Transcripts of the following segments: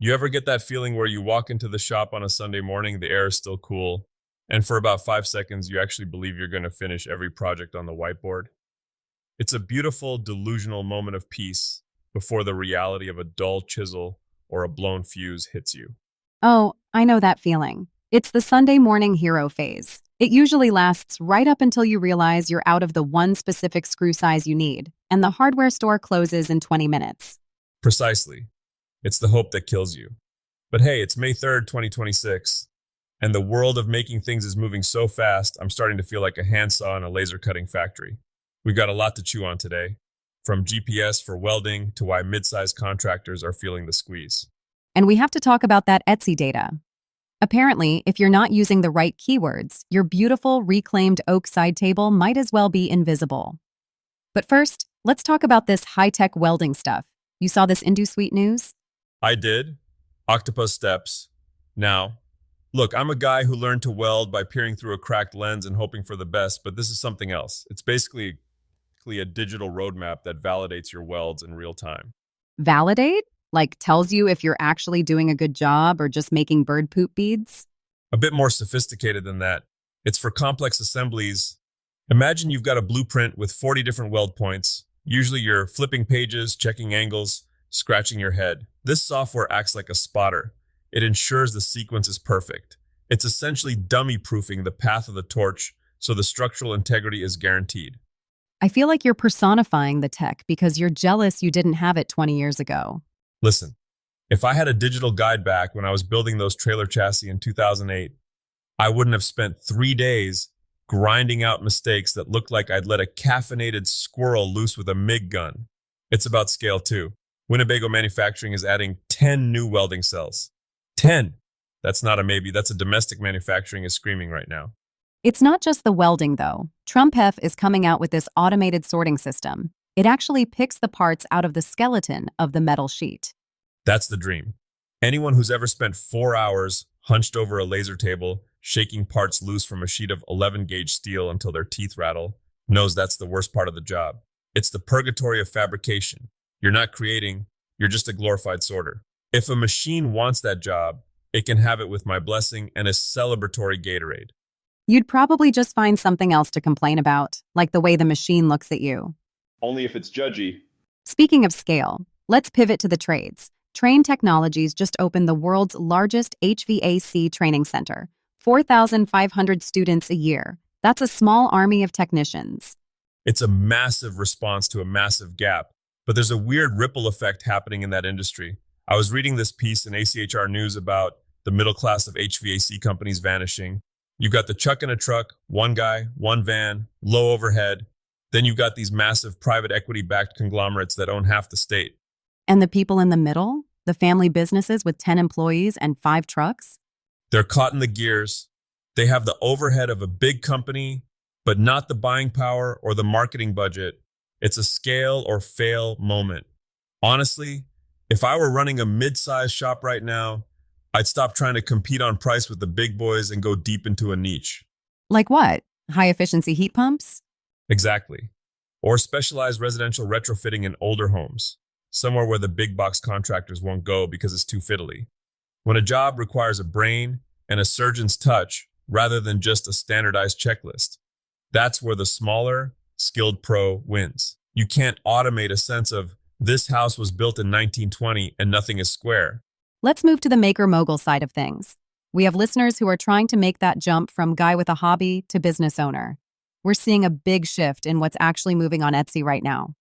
You ever get that feeling where you walk into the shop on a Sunday morning, the air is still cool, and for about 5 seconds, you actually believe you're going to finish every project on the whiteboard? It's a beautiful, delusional moment of peace before the reality of a dull chisel or a blown fuse hits you. Oh, I know that feeling. It's the Sunday morning hero phase. It usually lasts right up until you realize you're out of the one specific screw size you need, and the hardware store closes in 20 minutes. Precisely. It's the hope that kills you. But hey, it's May 3rd, 2026, and the world of making things is moving so fast, I'm starting to feel like a handsaw in a laser cutting factory. We've got a lot to chew on today, from GPS for welding to why mid-sized contractors are feeling the squeeze. And we have to talk about that Etsy data. Apparently, if you're not using the right keywords, your beautiful reclaimed oak side table might as well be invisible. But first, let's talk about this high-tech welding stuff. You saw this InduSuite news? I did. Octopus steps. Now, look, I'm a guy who learned to weld by peering through a cracked lens and hoping for the best, but this is something else. It's basically a digital roadmap that validates your welds in real time. Validate? Like tells you if you're actually doing a good job or just making bird poop beads? A bit more sophisticated than that. It's for complex assemblies. Imagine you've got a blueprint with 40 different weld points. Usually you're flipping pages, checking angles, scratching your head. This software acts like a spotter. It ensures the sequence is perfect. It's essentially dummy-proofing the path of the torch so the structural integrity is guaranteed. I feel like you're personifying the tech because you're jealous you didn't have it 20 years ago. Listen, if I had a digital guide back when I was building those trailer chassis in 2008, I wouldn't have spent 3 days grinding out mistakes that looked like I'd let a caffeinated squirrel loose with a MIG gun. It's about scale too. Winnebago Manufacturing is adding 10 new welding cells. 10! That's not a maybe, that's a domestic manufacturing is screaming right now. It's not just the welding, though. TrumpF is coming out with this automated sorting system. It actually picks the parts out of the skeleton of the metal sheet. That's the dream. Anyone who's ever spent 4 hours hunched over a laser table, shaking parts loose from a sheet of 11-gauge steel until their teeth rattle, knows that's the worst part of the job. It's the purgatory of fabrication. You're not creating, you're just a glorified sorter. If a machine wants that job, it can have it with my blessing and a celebratory Gatorade. You'd probably just find something else to complain about, like the way the machine looks at you. Only if it's judgy. Speaking of scale, let's pivot to the trades. Trane Technologies just opened the world's largest HVAC training center. 4,500 students a year. That's a small army of technicians. It's a massive response to a massive gap, but there's a weird ripple effect happening in that industry. I was reading this piece in ACHR News about the middle class of HVAC companies vanishing. You've got the chuck in a truck, one guy, one van, low overhead. Then you've got these massive private equity-backed conglomerates that own half the state. And the people in the middle? The family businesses with 10 employees and 5 trucks? They're caught in the gears. They have the overhead of a big company, but not the buying power or the marketing budget. It's a scale or fail moment. Honestly, if I were running a mid-sized shop right now, I'd stop trying to compete on price with the big boys and go deep into a niche. Like what? High-efficiency heat pumps? Exactly. Or specialized residential retrofitting in older homes, somewhere where the big box contractors won't go because it's too fiddly. When a job requires a brain and a surgeon's touch rather than just a standardized checklist, that's where the smaller, skilled pro wins. You can't automate a sense of this house was built in 1920 and nothing is square. Let's move to the maker-mogul side of things. We have listeners who are trying to make that jump from guy with a hobby to business owner. We're seeing a big shift in what's actually moving on Etsy right now.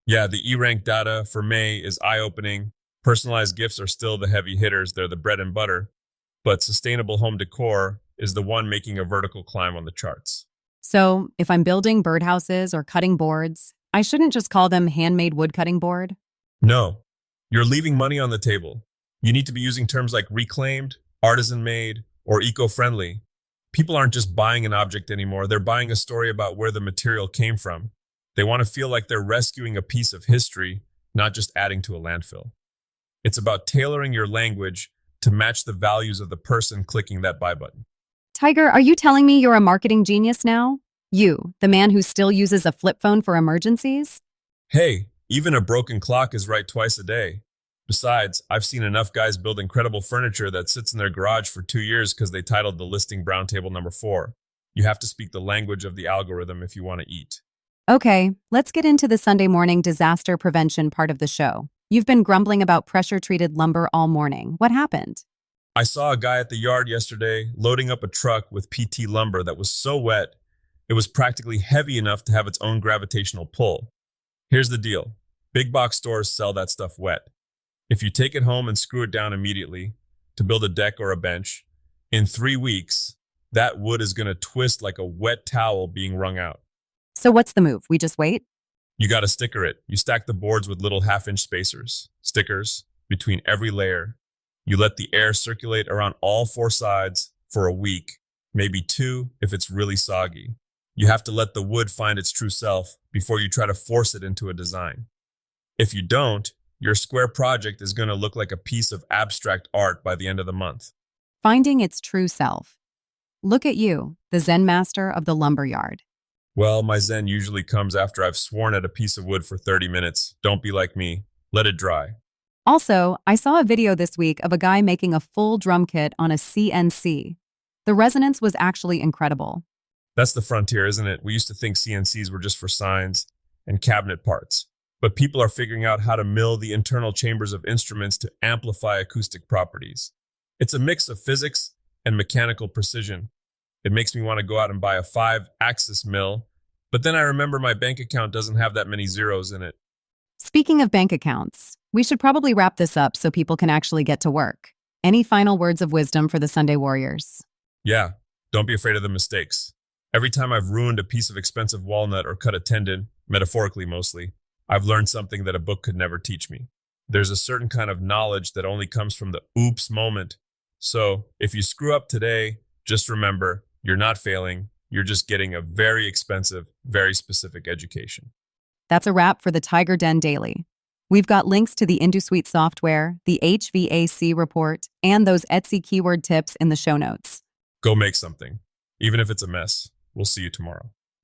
Yeah, the E-Rank data for May is eye-opening. Personalized gifts are still the heavy hitters. They're the bread and butter. But sustainable home decor is the one making a vertical climb on the charts. So, if I'm building birdhouses or cutting boards, I shouldn't just call them handmade woodcutting board. No, you're leaving money on the table. You need to be using terms like reclaimed, artisan-made, or eco-friendly. People aren't just buying an object anymore. They're buying a story about where the material came from. They want to feel like they're rescuing a piece of history, not just adding to a landfill. It's about tailoring your language to match the values of the person clicking that buy button. Tiger, are you telling me you're a marketing genius now? You, the man who still uses a flip phone for emergencies? Hey, even a broken clock is right twice a day. Besides, I've seen enough guys build incredible furniture that sits in their garage for 2 years because they titled the listing Brown Table Number 4. You have to speak the language of the algorithm if you want to eat. Okay, let's get into the Sunday morning disaster prevention part of the show. You've been grumbling about pressure-treated lumber all morning. What happened? I saw a guy at the yard yesterday loading up a truck with PT lumber that was so wet, it was practically heavy enough to have its own gravitational pull. Here's the deal. Big box stores sell that stuff wet. If you take it home and screw it down immediately to build a deck or a bench, in 3 weeks, that wood is going to twist like a wet towel being wrung out. So what's the move? We just wait? You got to sticker it. You stack the boards with little half-inch spacers, stickers, between every layer. You let the air circulate around all 4 sides for a week, maybe 2 if it's really soggy. You have to let the wood find its true self before you try to force it into a design. If you don't, your square project is going to look like a piece of abstract art by the end of the month. Finding its true self. Look at you, the Zen master of the lumberyard. Well, my zen usually comes after I've sworn at a piece of wood for 30 minutes. Don't be like me. Let it dry. Also, I saw a video this week of a guy making a full drum kit on a CNC. The resonance was actually incredible. That's the frontier, isn't it? We used to think CNCs were just for signs and cabinet parts. But people are figuring out how to mill the internal chambers of instruments to amplify acoustic properties. It's a mix of physics and mechanical precision. It makes me want to go out and buy a 5-axis mill, but then I remember my bank account doesn't have that many zeros in it. Speaking of bank accounts, we should probably wrap this up so people can actually get to work. Any final words of wisdom for the Sunday Warriors? Yeah, don't be afraid of the mistakes. Every time I've ruined a piece of expensive walnut or cut a tendon, metaphorically mostly, I've learned something that a book could never teach me. There's a certain kind of knowledge that only comes from the oops moment. So if you screw up today, just remember, you're not failing. You're just getting a very expensive, very specific education. That's a wrap for the TigerDen Daily. We've got links to the InduSuite software, the HVAC report, and those Etsy keyword tips in the show notes. Go make something, even if it's a mess. We'll see you tomorrow.